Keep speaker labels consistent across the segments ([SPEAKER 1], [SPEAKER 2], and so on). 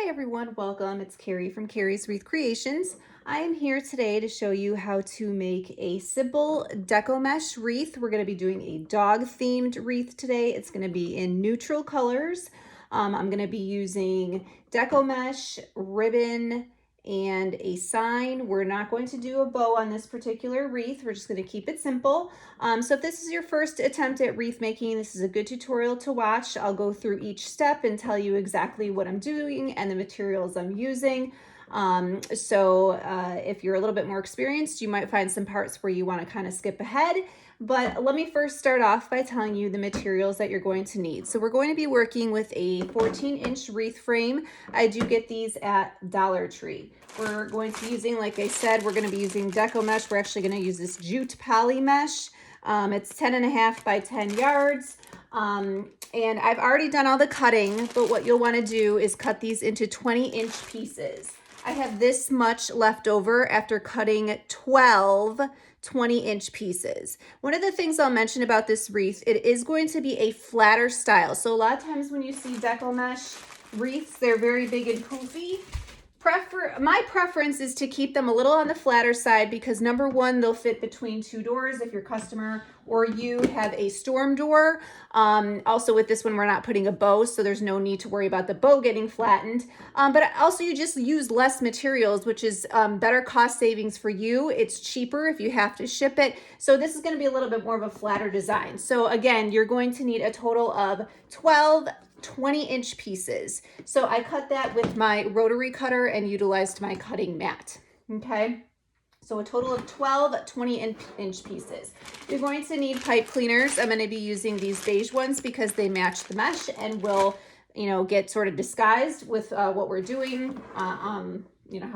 [SPEAKER 1] Hi everyone, welcome. It's Carrie from Carrie's Wreath Creations. I am here today to show you how to make a simple deco mesh wreath. We're going to be doing a dog themed wreath today. It's going to be in neutral colors. I'm going to be using deco mesh, ribbon, and a sign. We're not going to do a bow on this particular wreath. We're just going to keep it simple. So if this is your first attempt at wreath making, this is a good tutorial to watch. I'll go through each step and tell you exactly what I'm doing and the materials I'm using. If you're a little bit more experienced, you might find some parts where you want to kind of skip ahead. But let me first start off by telling you the materials that you're going to need. So we're going to be working with a 14-inch wreath frame. I do get these at Dollar Tree. We're going to be using, like I said, we're going to be using deco mesh. We're actually going to use this jute poly mesh. It's 10.5 by 10 yards. And I've already done all the cutting, but what you'll want to do is cut these into 20-inch pieces. I have this much left over after cutting 12 20-inch pieces. One of the things I'll mention about this wreath, it is going to be a flatter style. So a lot of times when you see deco mesh wreaths, they're very big and poofy. My preference is to keep them a little on the flatter side because number one, they'll fit between two doors if your customer or you have a storm door. Also with this one, we're not putting a bow, so there's no need to worry about the bow getting flattened. But also you just use less materials, which is better cost savings for you. It's cheaper if you have to ship it. So this is going to be a little bit more of a flatter design. So again, you're going to need a total of 12 20-inch pieces. So I cut that with my rotary cutter and utilized my cutting mat. Okay. So a total of 12 20-inch pieces. You're going to need pipe cleaners. I'm going to be using these beige ones because they match the mesh and will, get sort of disguised with what we're doing, how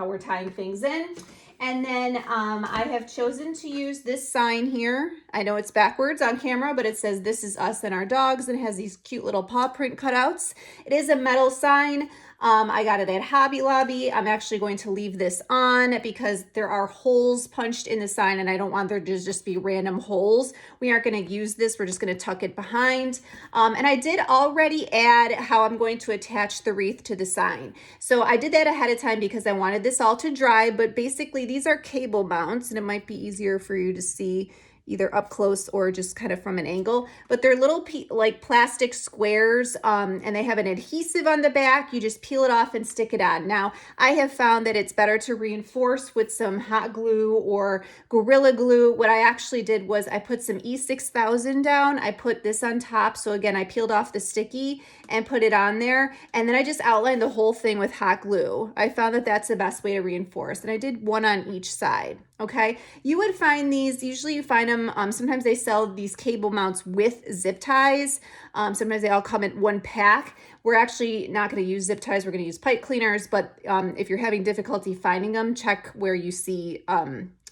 [SPEAKER 1] we're tying things in. And then I have chosen to use this sign here. I know it's backwards on camera, but it says "This is us and our dogs," and it has these cute little paw print cutouts. It is a metal sign. I got it at Hobby Lobby. I'm actually going to leave this on because there are holes punched in the sign and I don't want there to just be random holes. We aren't going to use this. We're just going to tuck it behind. And I did already add how I'm going to attach the wreath to the sign. So I did that ahead of time because I wanted this all to dry, but basically these are cable mounts and it might be easier for you to see either up close or just kind of from an angle, but they're little like plastic squares and they have an adhesive on the back. You just peel it off and stick it on. Now, I have found that it's better to reinforce with some hot glue or Gorilla Glue. What I actually did was I put some E6000 down. I put this on top. So again, I peeled off the sticky and put it on there. And then I just outlined the whole thing with hot glue. I found that that's the best way to reinforce. And I did one on each side. Okay, you would find these, usually you find them, sometimes they sell these cable mounts with zip ties. Sometimes they all come in one pack. We're actually not going to use zip ties. We're going to use pipe cleaners. But if you're having difficulty finding them, check where you see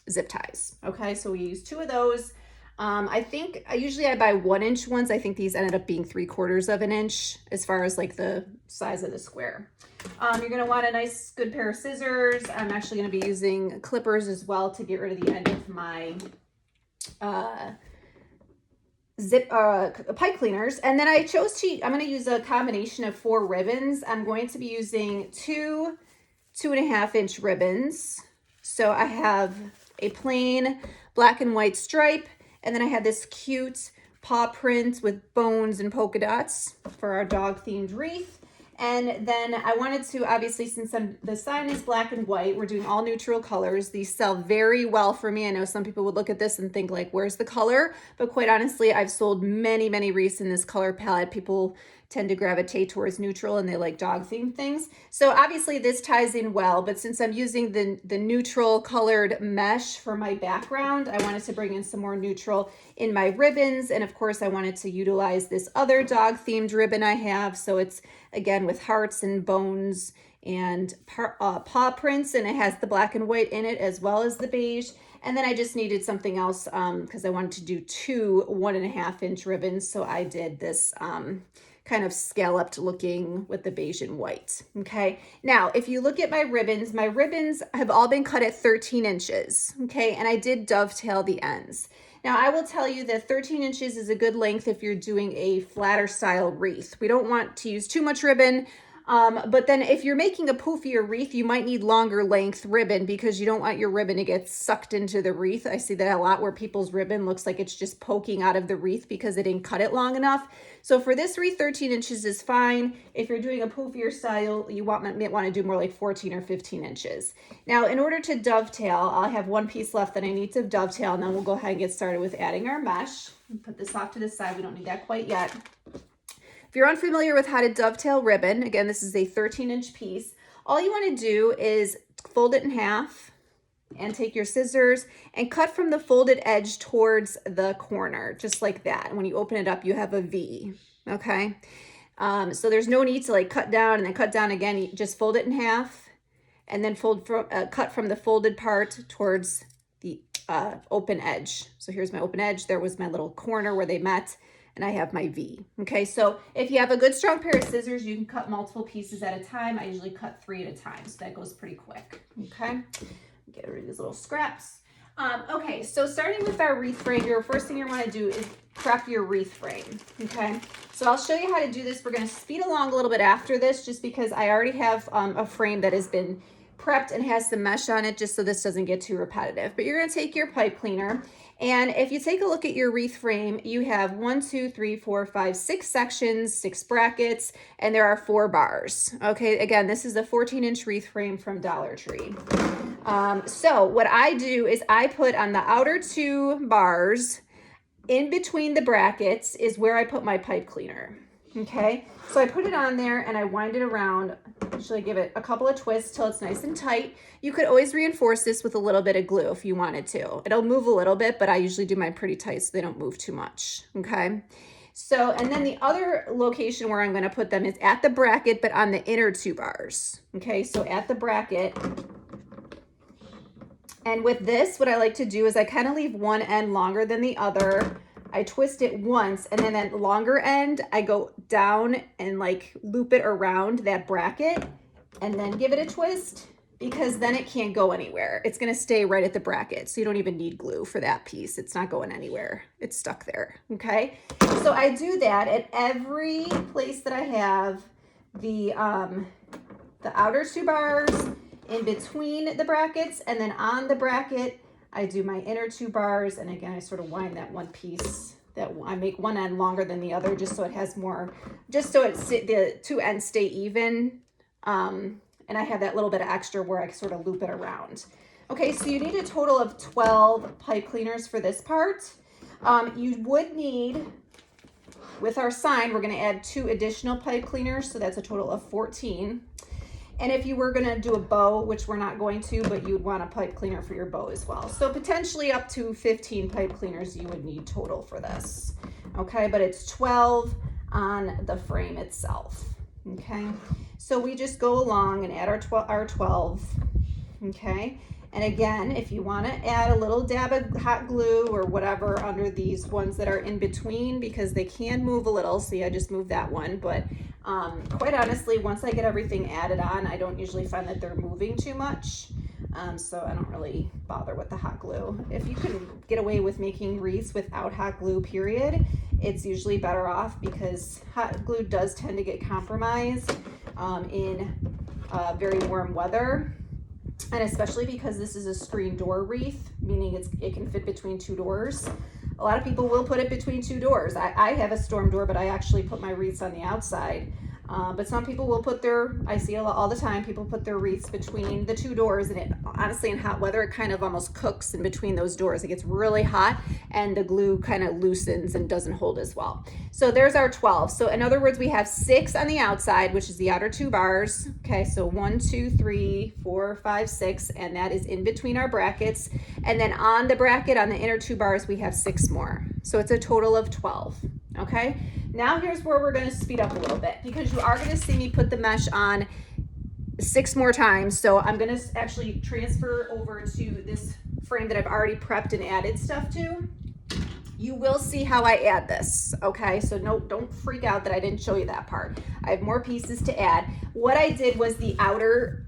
[SPEAKER 1] zip ties. Okay, so we use two of those. I think usually I buy 1-inch ones. I think these ended up being 3/4 of an inch as far as like the size of the square. You're going to want a nice good pair of scissors. I'm actually going to be using clippers as well to get rid of the end of my pipe cleaners. And then I'm going to use a combination of 4 ribbons. I'm going to be using 2 2.5-inch ribbons. So I have a plain black and white stripe. And then I had this cute paw print with bones and polka dots for our dog themed wreath. And then I wanted to, obviously, since the sign is black and white, we're doing all neutral colors. These sell very well for me. I know some people would look at this and think like, where's the color? But quite honestly, I've sold many, many wreaths in this color palette. People tend to gravitate towards neutral and they like dog themed things. So obviously this ties in well, but since I'm using the neutral colored mesh for my background, I wanted to bring in some more neutral in my ribbons. And of course I wanted to utilize this other dog themed ribbon I have. So it's again with hearts and bones and paw prints, and it has the black and white in it as well as the beige. And then I just needed something else because I wanted to do 2 1.5-inch ribbons. So I did this kind of scalloped looking with the beige and white. Okay. Now, if you look at my ribbons have all been cut at 13 inches. Okay. And I did dovetail the ends. Now, I will tell you that 13 inches is a good length if you're doing a flatter style wreath. We don't want to use too much ribbon. But then if you're making a poofier wreath, you might need longer length ribbon because you don't want your ribbon to get sucked into the wreath. I see that a lot where people's ribbon looks like it's just poking out of the wreath because they didn't cut it long enough. So for this wreath, 13 inches is fine. If you're doing a poofier style, you might want to do more like 14 or 15 inches. Now, in order to dovetail, I'll have one piece left that I need to dovetail, and then we'll go ahead and get started with adding our mesh. Put this off to the side. We don't need that quite yet. If you're unfamiliar with how to dovetail ribbon, again, this is a 13-inch piece. All you want to do is fold it in half and take your scissors and cut from the folded edge towards the corner, just like that. And when you open it up, you have a V, okay? So there's no need to like cut down and then cut down again. You just fold it in half and then cut from the folded part towards the open edge. So here's my open edge. There was my little corner where they met. And I have my V. Okay, so if you have a good strong pair of scissors, you can cut multiple pieces at a time. I usually cut 3 at a time, so that goes pretty quick. Okay, get rid of these little scraps. Okay, so starting with our wreath frame, your first thing you want to do is prep your wreath frame. Okay, so I'll show you how to do this. We're going to speed along a little bit after this, just because I already have a frame that has been prepped and has some mesh on it, just so this doesn't get too repetitive. But you're going to take your pipe cleaner. And if you take a look at your wreath frame, you have 1, 2, 3, 4, 5, 6 sections, 6 brackets, and there are 4 bars. Okay, again, this is a 14-inch wreath frame from Dollar Tree. So what I do is I put on the outer 2 bars, in between the brackets is where I put my pipe cleaner. Okay, so I put it on there and I wind it around. Usually give it a couple of twists till it's nice and tight. You could always reinforce this with a little bit of glue if you wanted to. It'll move a little bit, but I usually do mine pretty tight so they don't move too much. Okay, so and then the other location where I'm going to put them is at the bracket, but on the inner 2 bars. Okay, so at the bracket. And with this, what I like to do is I kind of leave one end longer than the other. I twist it once, and then that longer end, I go down and like loop it around that bracket and then give it a twist, because then it can't go anywhere. It's going to stay right at the bracket. So you don't even need glue for that piece. It's not going anywhere. It's stuck there. Okay. So I do that at every place that I have the outer 2 bars, in between the brackets, and then on the bracket, I do my inner 2 bars, and again, I sort of wind that one piece, that I make one end longer than the other, just so it has more, just so the 2 ends stay even. And I have that little bit of extra where I sort of loop it around. Okay, so you need a total of 12 pipe cleaners for this part. You would need, with our sign, we're gonna add 2 additional pipe cleaners, so that's a total of 14. And if you were going to do a bow, which we're not going to, but you'd want a pipe cleaner for your bow as well. So potentially up to 15 pipe cleaners you would need total for this. Okay, but it's 12 on the frame itself. Okay, so we just go along and add our 12. Okay, and again, if you want to add a little dab of hot glue or whatever under these ones that are in between, because they can move a little. See, I just moved that one, but quite honestly, once I get everything added on, I don't usually find that they're moving too much. So I don't really bother with the hot glue. If you can get away with making wreaths without hot glue, period, it's usually better off, because hot glue does tend to get compromised in very warm weather. And especially because this is a screen door wreath, meaning it can fit between 2 doors. A lot of people will put it between 2 doors. I have a storm door, but I actually put my wreaths on the outside. But some people will put I see all the time, people put their wreaths between the 2 doors, and it honestly, in hot weather, it kind of almost cooks in between those doors. It gets really hot and the glue kind of loosens and doesn't hold as well. So there's our 12. So in other words, we have 6 on the outside, which is the outer 2 bars. Okay, so 1, 2, 3, 4, 5, 6, and that is in between our brackets. And then on the bracket, on the inner 2 bars, we have 6 more. So it's a total of 12. Okay, now here's where we're going to speed up a little bit, because you are going to see me put the mesh on 6 more times. So I'm going to actually transfer over to this frame that I've already prepped and added stuff to. You will see how I add this. Okay, so no, don't freak out that I didn't show you that part. I have more pieces to add. What I did was the outer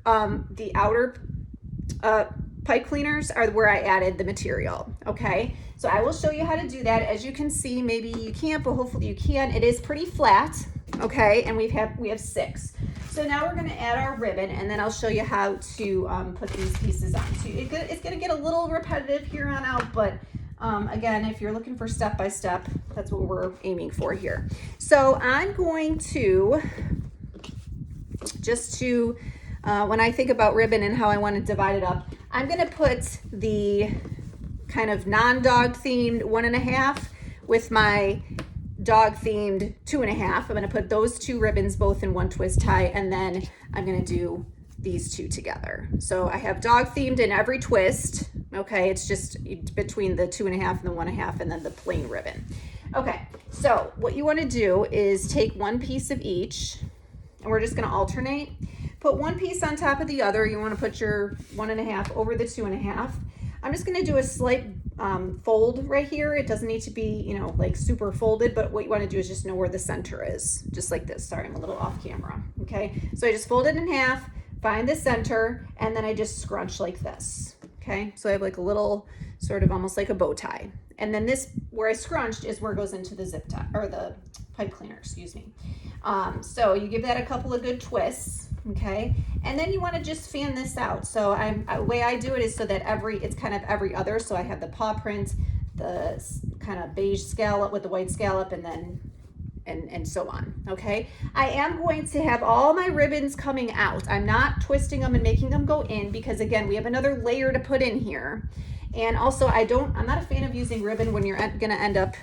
[SPEAKER 1] pipe cleaners are where I added the material. Okay, so I will show you how to do that. As you can see, maybe you can't, but hopefully you can. It is pretty flat. Okay, and we have 6. So now we're going to add our ribbon, and then I'll show you how to put these pieces on. So it's going to get a little repetitive here on out, but again, if you're looking for step by step, that's what we're aiming for here. So I'm going to, when I think about ribbon and how I want to divide it up, I'm going to put the kind of non-dog themed 1.5 with my dog themed 2.5. I'm going to put those two ribbons both in one twist tie, and then I'm going to do these two together. So I have dog themed in every twist. Okay, it's just between the 2.5 and the 1.5, and then the plain ribbon. Okay, so what you want to do is take one piece of each, and we're just going to alternate. Put one piece on top of the other. You want to put your 1.5 over the 2.5. I'm just going to do a slight fold right here. It doesn't need to be, you know, like super folded, but what you want to do is just know where the center is, just like this. Sorry, I'm a little off camera. Okay, so I just fold it in half, find the center, and then I just scrunch like this. Okay, so I have like a little sort of almost like a bow tie. And then this, where I scrunched, is where it goes into the zip tie, or the pipe cleaner, excuse me. So you give that a couple of good twists, okay? And then you want to just fan this out. So the way I do it is so that it's kind of every other. So I have the paw print, the kind of beige scallop with the white scallop, and then and so on, okay? I am going to have all my ribbons coming out. I'm not twisting them and making them go in, because again, we have another layer to put in here. And also I'm not a fan of using ribbon when you're gonna end up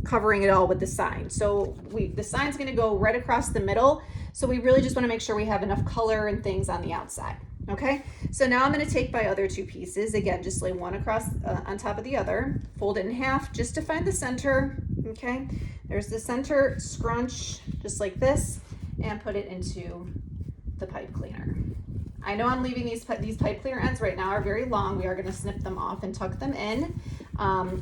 [SPEAKER 1] covering it all with the sign. So the sign's gonna go right across the middle. So we really just wanna make sure we have enough color and things on the outside, okay? So now I'm gonna take my other two pieces. Again, just lay one across on top of the other, fold it in half just to find the center, okay? There's the center, scrunch just like this, and put it into the pipe cleaner. I know I'm leaving these pipe cleaner ends right now are very long. We are going to snip them off and tuck them in.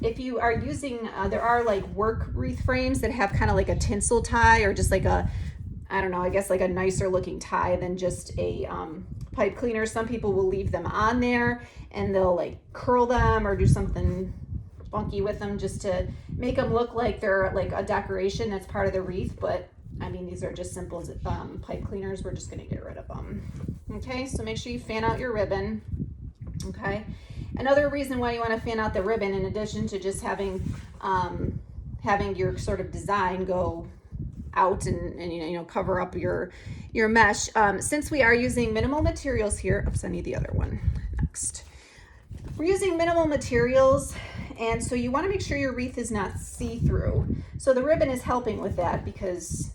[SPEAKER 1] If you are using, there are like work wreath frames that have kind of like a tinsel tie, or just like a, I don't know, I guess like a nicer looking tie than just a pipe cleaner. Some people will leave them on there and they'll like curl them or do something funky with them just to make them look like they're like a decoration that's part of the wreath. But I mean, these are just simple pipe cleaners. We're just going to get rid of them. Okay, so make sure you fan out your ribbon. Okay, another reason why you want to fan out the ribbon, in addition to just having your sort of design go out and you know cover up your mesh, since we are using minimal materials here. Oops, I need the other one next. We're using minimal materials, and so you want to make sure your wreath is not see-through. So the ribbon is helping with that, because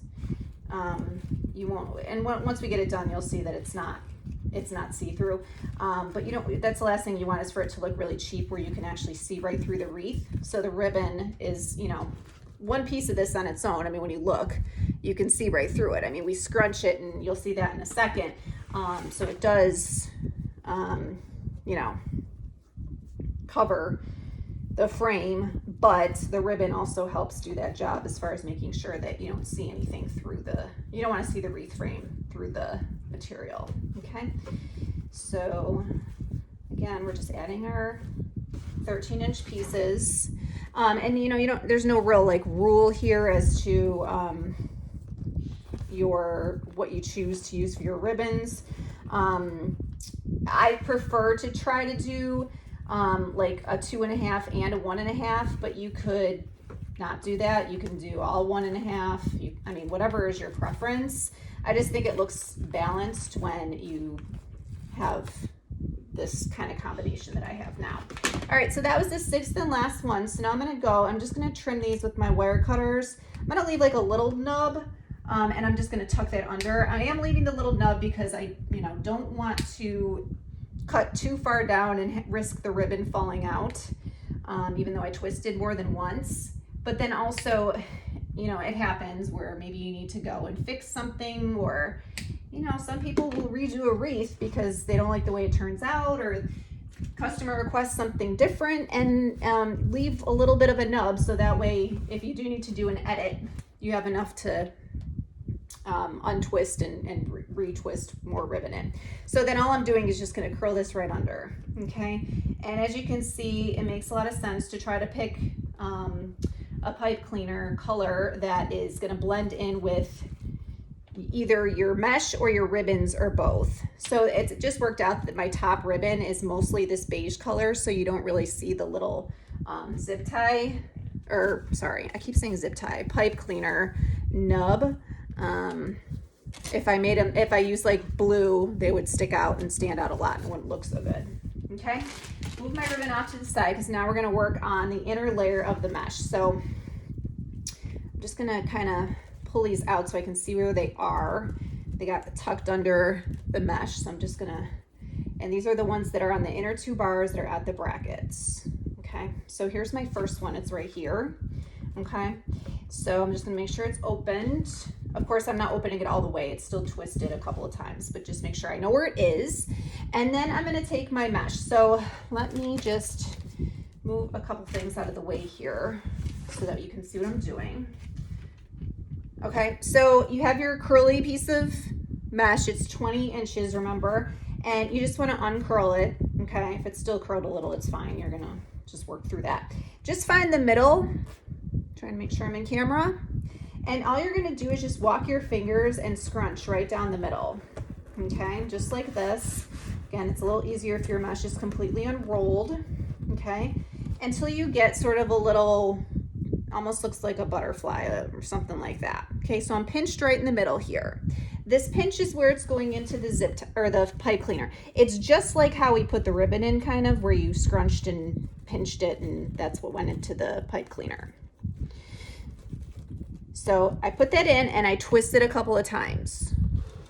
[SPEAKER 1] you won't, and once we get it done, you'll see that it's not see-through. But you don't, that's the last thing you want, is for it to look really cheap where you can actually see right through the wreath. So the ribbon is, you know, one piece of this on its own. I mean, when you look, you can see right through it. I mean, we scrunch it and you'll see that in a second. So it does, you know, cover the frame, but the ribbon also helps do that job as far as making sure that you don't see anything through you don't want to see the wreath frame through the material, okay? So again, we're just adding our 13-inch pieces. And you know, there's no real like rule here as to what you choose to use for your ribbons. I prefer to try to do like a 2.5 and a 1.5, but you could not do that. You can do all 1.5. I mean, whatever is your preference. I just think it looks balanced when you have this kind of combination that I have now. All right, so that was the 6th and last one. So now I'm just gonna trim these with my wire cutters. I'm gonna leave like a little nub, and I'm just gonna tuck that under. I am leaving the little nub because I, you know, don't want to cut too far down and risk the ribbon falling out, even though I twisted more than once. But then also, you know, it happens where maybe you need to go and fix something, or, you know, some people will redo a wreath because they don't like the way it turns out, or customer requests something different, and leave a little bit of a nub, so that way if you do need to do an edit, you have enough to untwist and retwist more ribbon in. So then all I'm doing is just going to curl this right under, okay? And as you can see, it makes a lot of sense to try to pick a pipe cleaner color that is going to blend in with either your mesh or your ribbons or both. So it just worked out that my top ribbon is mostly this beige color, so you don't really see the little zip tie, or sorry, I keep saying zip tie, pipe cleaner nub. If I use like blue, they would stick out and stand out a lot and wouldn't look so good. Okay, move my ribbon off to the side because now we're gonna work on the inner layer of the mesh. So I'm just gonna kind of pull these out so I can see where they are. They got tucked under the mesh, so I'm just gonna, and these are the ones that are on the inner two bars that are at the brackets. Okay, so here's my first one, it's right here. Okay, so I'm just gonna make sure it's opened. Of course, I'm not opening it all the way, it's still twisted a couple of times, but just make sure I know where it is. And then I'm gonna take my mesh. So let me just move a couple things out of the way here so that you can see what I'm doing. Okay, so you have your curly piece of mesh, it's 20 inches, remember, and you just wanna uncurl it, okay? If it's still curled a little, it's fine, you're gonna just work through that. Just find the middle, trying to make sure I'm in camera, and all you're gonna do is just walk your fingers and scrunch right down the middle, okay? Just like this. Again, it's a little easier if your mesh is completely unrolled, okay? Until you get sort of a little, almost looks like a butterfly or something like that. Okay, so I'm pinched right in the middle here. This pinch is where it's going into the zip or the pipe cleaner. It's just like how we put the ribbon in, kind of where you scrunched and pinched it, and that's what went into the pipe cleaner. So I put that in and I twist it a couple of times.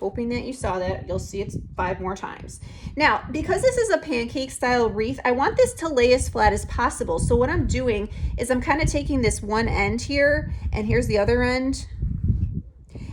[SPEAKER 1] Hoping that you saw that. You'll see it's 5 more times. Now, because this is a pancake style wreath, I want this to lay as flat as possible. So what I'm doing is I'm kind of taking this one end here, and here's the other end,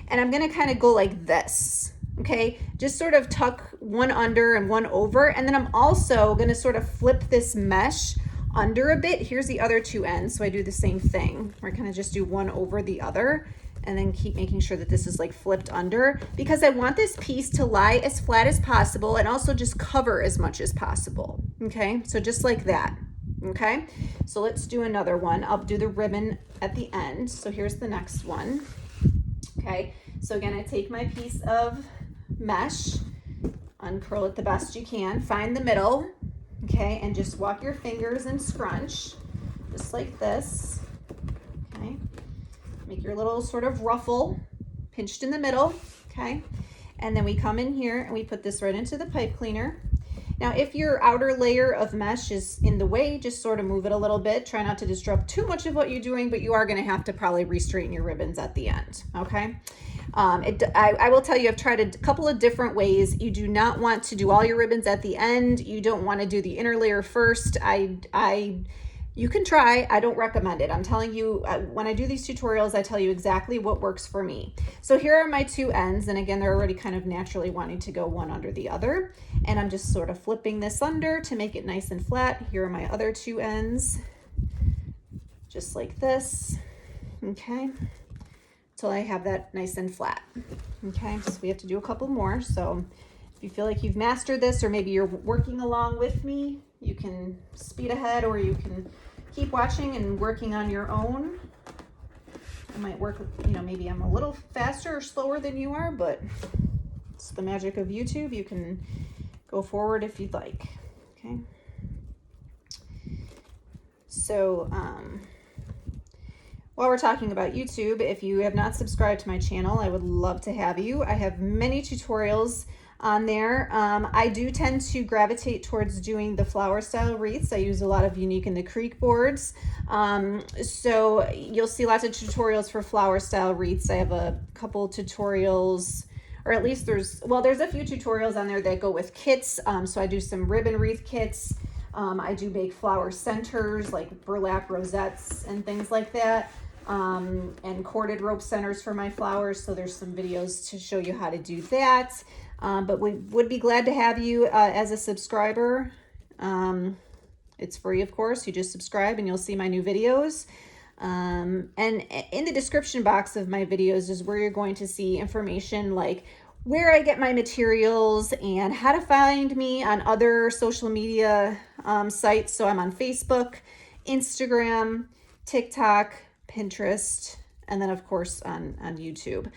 [SPEAKER 1] and I'm gonna kind of go like this, okay? Just sort of tuck one under and one over, and then I'm also gonna sort of flip this mesh under a bit. Here's the other two ends, so I do the same thing. We're gonna just do one over the other, and then keep making sure that this is like flipped under, because I want this piece to lie as flat as possible and also just cover as much as possible, okay? So just like that, okay? So let's do another one. I'll do the ribbon at the end. So here's the next one, okay? So again, I take my piece of mesh, uncurl it the best you can, find the middle, okay? And just walk your fingers and scrunch, just like this, okay? Make your little sort of ruffle pinched in the middle, okay? And then we come in here and we put this right into the pipe cleaner. Now, if your outer layer of mesh is in the way, just sort of move it a little bit. Try not to disrupt too much of what you're doing, but you are gonna have to probably re-straighten your ribbons at the end, okay? I will tell you, I've tried a couple of different ways. You do not want to do all your ribbons at the end. You don't wanna do the inner layer first. You can try, I don't recommend it. I'm telling you, when I do these tutorials, I tell you exactly what works for me. So here are my two ends, and again, they're already kind of naturally wanting to go one under the other. And I'm just sort of flipping this under to make it nice and flat. Here are my other two ends, just like this, okay? Till I have that nice and flat, okay? So we have to do a couple more. So if you feel like you've mastered this, or maybe you're working along with me, you can speed ahead, or you can keep watching and working on your own. I might work, you know, maybe I'm a little faster or slower than you are, but it's the magic of YouTube. You can go forward if you'd like, okay? So, while we're talking about YouTube, if you have not subscribed to my channel, I would love to have you. I have many tutorials on there. I do tend to gravitate towards doing the flower style wreaths. I use a lot of Unique and the Creek boards. So you'll see lots of tutorials for flower style wreaths. I have a couple tutorials, or at least there's a few tutorials on there that go with kits. So I do some ribbon wreath kits. I do make flower centers like burlap rosettes and things like that. And corded rope centers for my flowers. So there's some videos to show you how to do that. But we would be glad to have you as a subscriber. It's free, of course. You just subscribe and you'll see my new videos. And in the description box of my videos is where you're going to see information like where I get my materials and how to find me on other social media sites. So I'm on Facebook, Instagram, TikTok, Pinterest, and then of course on YouTube.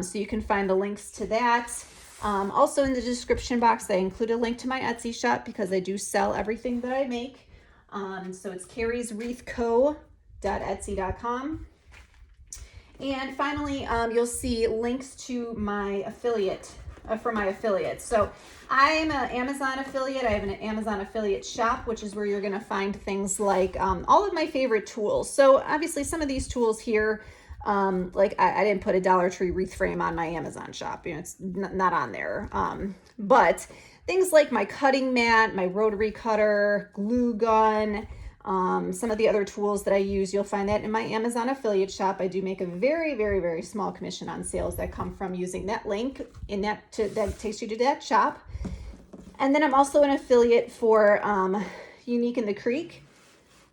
[SPEAKER 1] So you can find the links to that. Also in the description box, I include a link to my Etsy shop because I do sell everything that I make. So it's carrieswreathco.etsy.com. And finally, you'll see links to my affiliate, for my affiliates. So I'm an Amazon affiliate. I have an Amazon affiliate shop, which is where you're going to find things like all of my favorite tools. So obviously some of these tools here, like I didn't put a Dollar Tree wreath frame on my Amazon shop. You know, it's not on there. But things like my cutting mat, my rotary cutter, glue gun, some of the other tools that I use, you'll find that in my Amazon affiliate shop. I do make a very, very, very small commission on sales that come from using that link in that takes you to that shop. And then I'm also an affiliate for Unique in the Creek,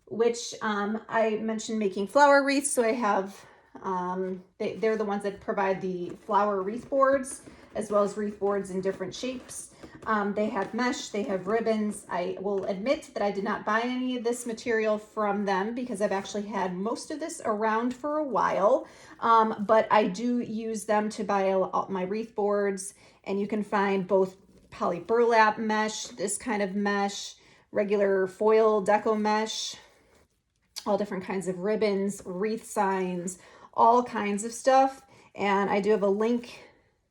[SPEAKER 1] which I mentioned making flower wreaths. So I have, they're the ones that provide the flower wreath boards as well as wreath boards in different shapes. They have mesh, they have ribbons. I will admit that I did not buy any of this material from them because I've actually had most of this around for a while. But I do use them to buy my wreath boards, and you can find both poly burlap mesh, this kind of mesh, regular foil deco mesh, all different kinds of ribbons, wreath signs, all kinds of stuff. And I do have a link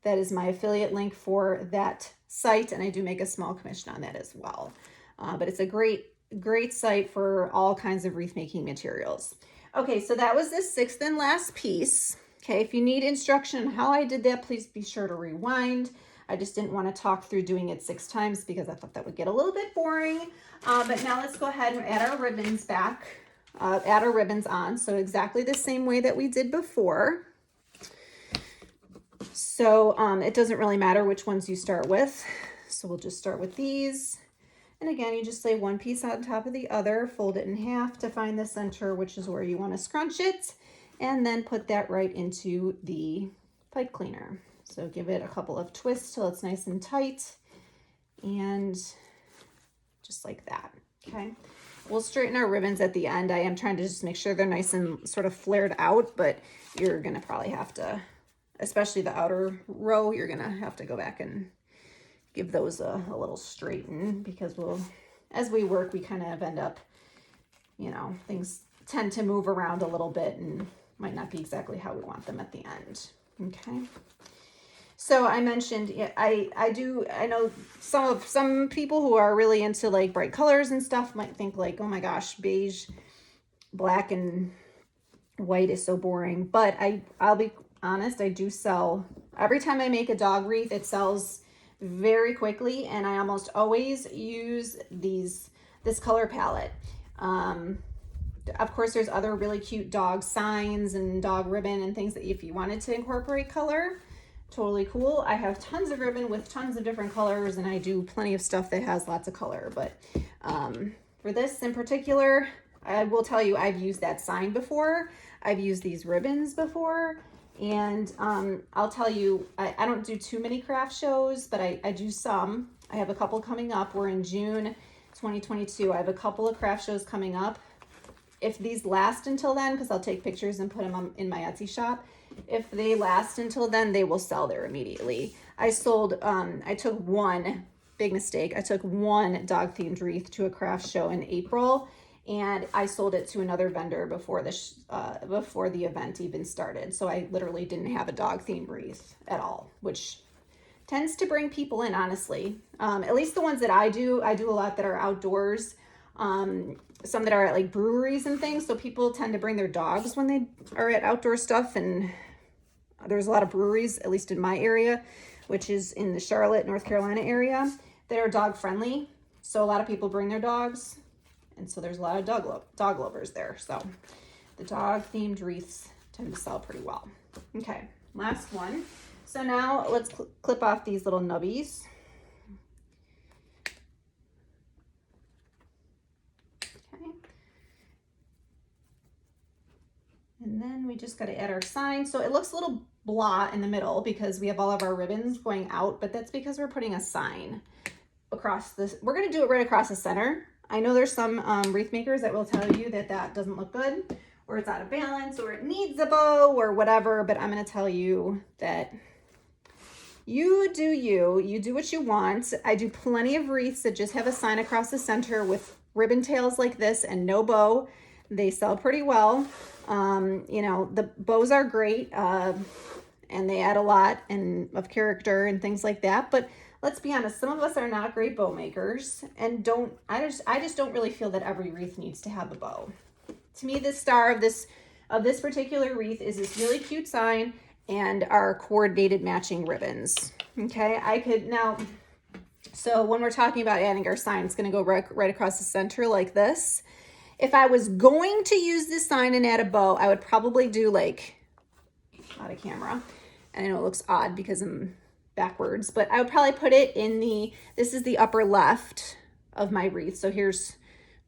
[SPEAKER 1] that is my affiliate link for that site, and I do make a small commission on that as well. But it's a great site for all kinds of wreath making materials. Okay, so that was the sixth and last piece. Okay, if you need instruction on how I did that, please be sure to rewind. I just didn't want to talk through doing it 6 times because I thought that would get a little bit boring. But now let's go ahead and add our ribbons back, add our ribbons on. So exactly the same way that we did before. So it doesn't really matter which ones you start with. So we'll just start with these. And again, you just lay one piece on top of the other, fold it in half to find the center, which is where you want to scrunch it, and then put that right into the pipe cleaner. So give it a couple of twists till it's nice and tight, and just like that, okay? We'll straighten our ribbons at the end. I am trying to just make sure they're nice and sort of flared out, but you're gonna probably have to, especially the outer row, you're gonna have to go back and give those a little straighten, because as we work, we kind of end up, you know, things tend to move around a little bit and might not be exactly how we want them at the end, okay? So I mentioned, I know some people who are really into like bright colors and stuff might think like, oh my gosh, beige, black, and white is so boring. But I'll be honest, I do sell, every time I make a dog wreath, it sells very quickly, and I almost always use this color palette. Of course, there's other really cute dog signs and dog ribbon and things that if you wanted to incorporate color, totally cool. I have tons of ribbon with tons of different colors, and I do plenty of stuff that has lots of color. But for this in particular, I will tell you, I've used that sign before. I've used these ribbons before. And I'll tell you, I don't do too many craft shows, but I do some. I have a couple coming up. We're in June 2022. I have a couple of craft shows coming up. If these last until then, because I'll take pictures and put them in my Etsy shop, if they last until then, they will sell there immediately. I took one, big mistake, I took one dog themed wreath to a craft show in April, and I sold it to another vendor before the event even started. So I literally didn't have a dog themed wreath at all, which tends to bring people in, honestly. At least the ones that I do a lot that are outdoors. Some that are at like breweries and things. So people tend to bring their dogs when they are at outdoor stuff. And there's a lot of breweries, at least in my area, which is in the Charlotte, North Carolina area, that are dog friendly. So a lot of people bring their dogs. And so there's a lot of dog lovers there. So the dog themed wreaths tend to sell pretty well. Okay, last one. So now let's clip off these little nubbies. Okay. And then we just got to add our sign. So it looks a little blah in the middle because we have all of our ribbons going out, but that's because we're putting a sign across this. We're going to do it right across the center. I know there's some wreath makers that will tell you that that doesn't look good. or it's out of balance, or it needs a bow, or whatever. But I'm going to tell you that you do you. You do what you want. I do plenty of wreaths that just have a sign across the center with ribbon tails like this and no bow. They sell pretty well. You know, the bows are great, and they add a lot of character and things like that. But let's be honest, some of us are not great bow makers, and I just don't really feel that every wreath needs to have a bow. To me, the star of this particular wreath is this really cute sign and our coordinated matching ribbons. Okay, so when we're talking about adding our sign, it's going to go right across the center like this. If I was going to use this sign and add a bow, I would probably do like, out of camera, and I know it looks odd because I'm backwards, but I would probably put it in this is the upper left of my wreath. So here's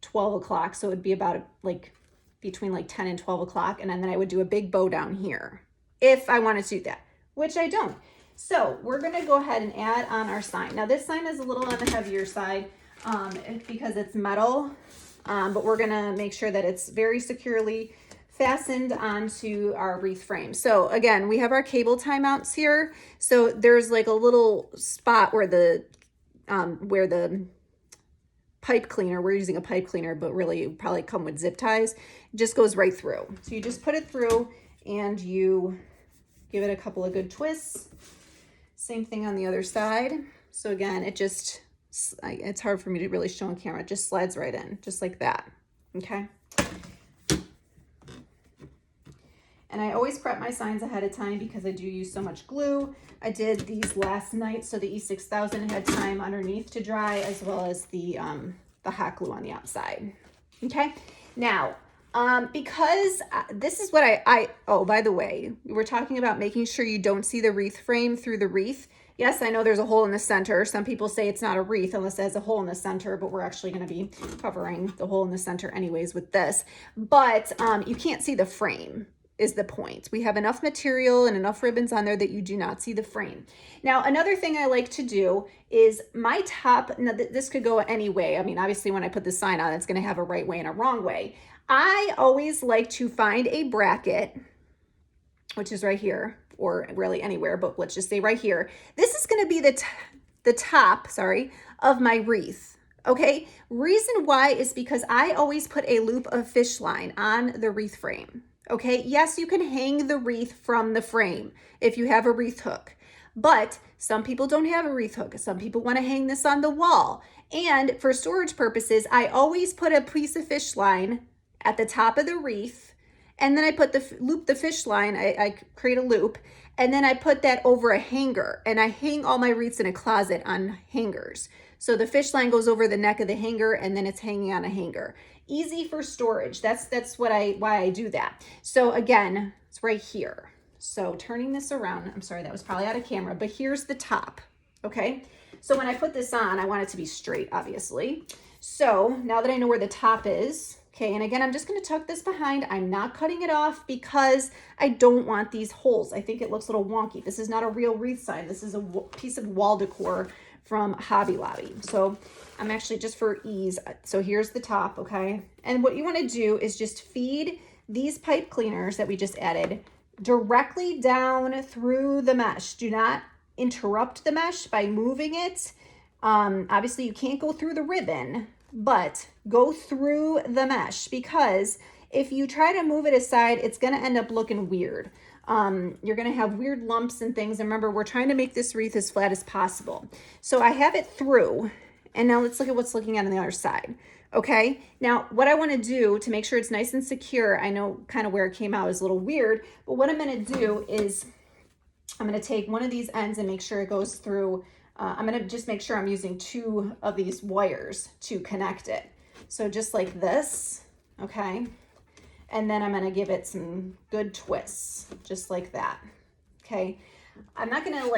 [SPEAKER 1] 12 o'clock. So it would be about like between like 10 and 12 o'clock. And then I would do a big bow down here if I wanted to do that, which I don't. So we're going to go ahead and add on our sign. Now this sign is a little on the heavier side because it's metal, but we're going to make sure that it's very securely fastened onto our wreath frame. So again, we have our cable tie mounts here. So there's like a little spot where the pipe cleaner, we're using a pipe cleaner, but really it probably come with zip ties, it just goes right through. So you just put it through and you give it a couple of good twists. Same thing on the other side. So again, it's hard for me to really show on camera. It just slides right in, just like that. Okay. And I always prep my signs ahead of time because I do use so much glue. I did these last night, so the E6000 had time underneath to dry, as well as the hot glue on the outside. Okay, now, because this is what oh, by the way, we were talking about making sure you don't see the wreath frame through the wreath. Yes, I know there's a hole in the center. Some people say it's not a wreath unless it has a hole in the center, but we're actually going to be covering the hole in the center anyways with this. But you can't see the frame is the point. We have enough material and enough ribbons on there that you do not see the frame. Now, another thing I like to do is my top, now this could go any way. I mean, obviously when I put the sign on, it's going to have a right way and a wrong way. I always like to find a bracket, which is right here, or really anywhere, but let's just say right here. This is going to be the top, of my wreath. Okay, reason why is because I always put a loop of fish line on the wreath frame. Okay, yes, you can hang the wreath from the frame if you have a wreath hook, but some people don't have a wreath hook. Some people want to hang this on the wall. And for storage purposes, I always put a piece of fish line at the top of the wreath, and then I put loop the fish line, I create a loop, and then I put that over a hanger, and I hang all my wreaths in a closet on hangers. So the fish line goes over the neck of the hanger, and then it's hanging on a hanger. Easy for storage. That's why I do that. So again, it's right here. So turning this around, I'm sorry, that was probably out of camera, but here's the top, okay? So when I put this on, I want it to be straight, obviously. So now that I know where the top is, okay, and again, I'm just gonna tuck this behind. I'm not cutting it off because I don't want these holes. I think it looks a little wonky. This is not a real wreath sign. This is a piece of wall decor from Hobby Lobby. So I'm actually, just for ease, so here's the top, okay? And what you wanna do is just feed these pipe cleaners that we just added directly down through the mesh. Do not interrupt the mesh by moving it. Obviously you can't go through the ribbon, but go through the mesh, because if you try to move it aside, it's gonna end up looking weird. You're gonna have weird lumps and things. And remember, we're trying to make this wreath as flat as possible. So I have it through, and now let's look at what's looking at on the other side. Okay, now what I wanna do to make sure it's nice and secure, I know kind of where it came out is a little weird, but what I'm gonna do is I'm gonna take one of these ends and make sure it goes through. I'm gonna just make sure I'm using 2 of these wires to connect it. So just like this, okay? And then I'm gonna give it some good twists, just like that, okay? I'm not gonna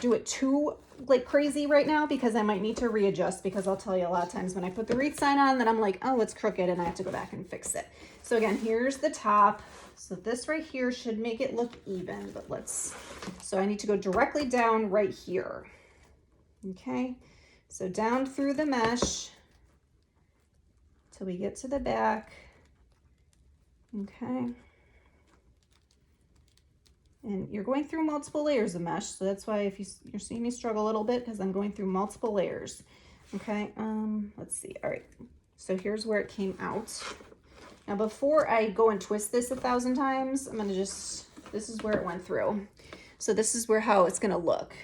[SPEAKER 1] do it too crazy right now, because I might need to readjust, because I'll tell you, a lot of times when I put the wreath sign on, then I'm like, oh, it's crooked, and I have to go back and fix it. So again, here's the top. So this right here should make it look even, but so I need to go directly down right here. Okay, so down through the mesh till we get to the back. Okay. And you're going through multiple layers of mesh, so that's why if you're seeing me struggle a little bit, because I'm going through multiple layers. Okay, let's see. All right, so here's where it came out. Now before I go and twist this 1,000 times, I'm gonna just, this is where it went through. So this is how it's gonna look,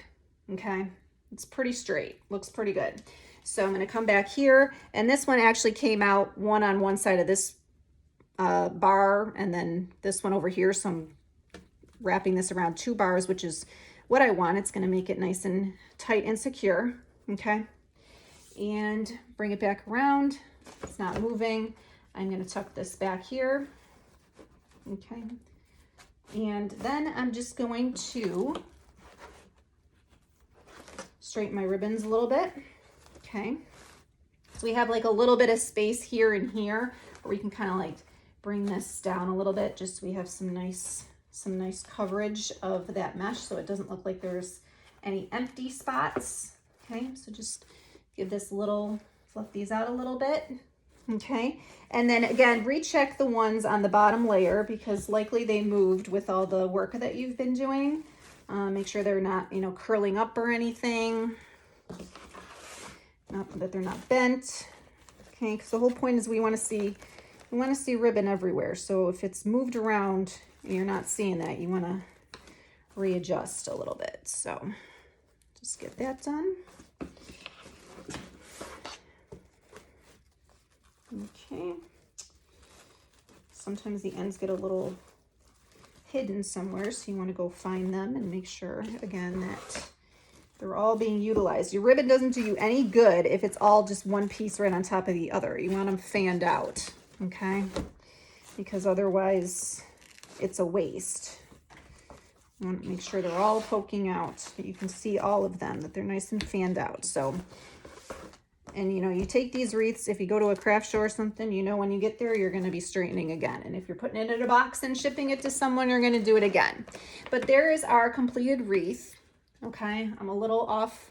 [SPEAKER 1] okay? It's pretty straight, looks pretty good. So I'm gonna come back here, and this one actually came out one on one side of this bar, and then this one over here, so I'm wrapping this around 2 bars, which is what I want. It's gonna make it nice and tight and secure, okay? And bring it back around. It's not moving. I'm gonna tuck this back here, okay? And then I'm just going to straighten my ribbons a little bit, okay? So we have like a little bit of space here and here, where we can kind of like bring this down a little bit, just so we have some nice coverage of that mesh, so it doesn't look like there's any empty spots. Okay, so just give this a little, fluff these out a little bit. Okay, and then again, recheck the ones on the bottom layer, because likely they moved with all the work that you've been doing. Make sure they're not, you know, curling up or anything. Not that they're not bent. Okay, because the whole point is we want to see ribbon everywhere. So if it's moved around and you're not seeing that, you want to readjust a little bit. So just get that done. Okay. Sometimes the ends get a little hidden somewhere, so you want to go find them and make sure, again, that they're all being utilized. Your ribbon doesn't do you any good if it's all just one piece right on top of the other. You want them fanned out, okay? Because otherwise it's a waste. You want to make sure they're all poking out, that you can see all of them, that they're nice and fanned out. So, and you know, you take these wreaths, if you go to a craft show or something, you know when you get there, you're going to be straightening again. And if you're putting it in a box and shipping it to someone, you're going to do it again. But there is our completed wreath. Okay, I'm a little off.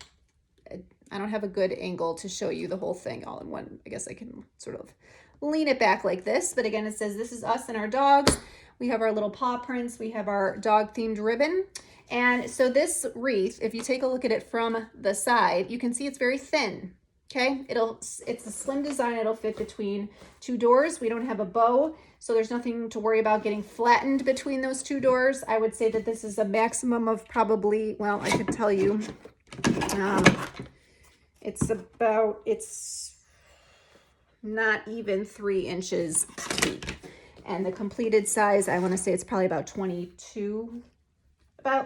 [SPEAKER 1] I don't have a good angle to show you the whole thing all in one. I guess I can sort of lean it back like this. But again, it says this is us and our dogs. We have our little paw prints. We have our dog themed ribbon. And so this wreath, if you take a look at it from the side, you can see it's very thin. Okay, it's a slim design. It'll fit between 2 doors. We don't have a bow, so there's nothing to worry about getting flattened between those 2 doors. I would say that this is a maximum of probably, well, I could tell you, it's not even 3 inches deep. And the completed size, I want to say it's probably about 22, right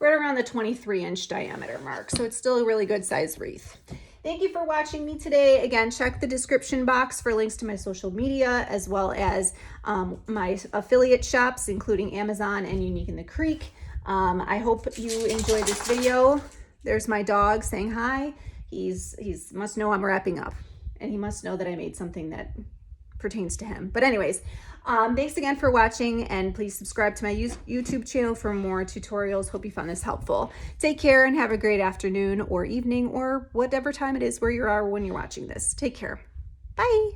[SPEAKER 1] around the 23-inch diameter mark. So it's still a really good size wreath. Thank you for watching me today. Again, check the description box for links to my social media, as well as my affiliate shops, including Amazon and Unique in the Creek. I hope you enjoyed this video. There's my dog saying hi. He's must know I'm wrapping up, and he must know that I made something that pertains to him. But anyways, thanks again for watching, and please subscribe to my YouTube channel for more tutorials. Hope you found this helpful. Take care and have a great afternoon or evening or whatever time it is where you are when you're watching this. Take care. Bye.